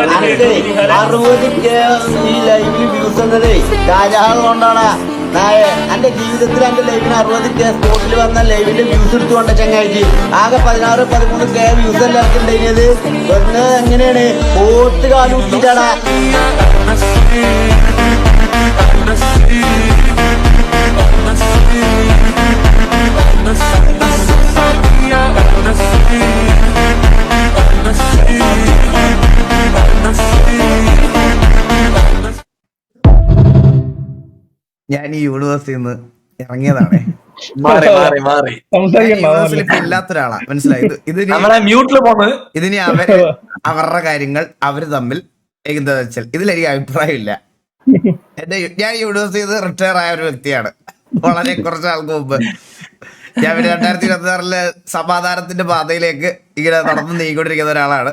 അനക്ക് 60K ഈ ലൈവില് views എന്നതേ രാജാവ് കൊണ്ടാണ്. എന്റെ ജീവിതത്തിൽ എന്റെ ലൈവിന് 60K സ്പോട്ടിൽ വന്ന ലൈവിന്റെ വ്യൂസ് എടുത്തുകൊണ്ട് ചങ്ങായിട്ട് ആകെ 16-13K വ്യൂസ് എല്ലാം ഉണ്ടായിരുന്നത്. ഒന്ന് എങ്ങനെയാണ് പോത്ത് കാലുട്ടിട്ടാടാ. ഞാൻ ഈ യൂണിവേഴ്സിറ്റിയിൽ നിന്ന് ഇറങ്ങിയതാണേ. ഇല്ലാത്ത ഒരാളാ, മനസ്സിലായി. ഇതിന് അവരുടെ കാര്യങ്ങൾ അവര് തമ്മിൽ എന്താ വെച്ചാൽ ഇതിലെനിക്ക് അഭിപ്രായമില്ല. ഞാൻ യൂണിവേഴ്സിറ്റിയിൽ നിന്ന് റിട്ടയർ ആയ ഒരു വ്യക്തിയാണ്. വളരെ കുറച്ച് ആൾക്ക് മുമ്പ് ഞാൻ 2026 സമാധാനത്തിന്റെ പാതയിലേക്ക് ഇങ്ങനെ നടന്നു നീങ്ങിക്കൊണ്ടിരിക്കുന്ന ഒരാളാണ്.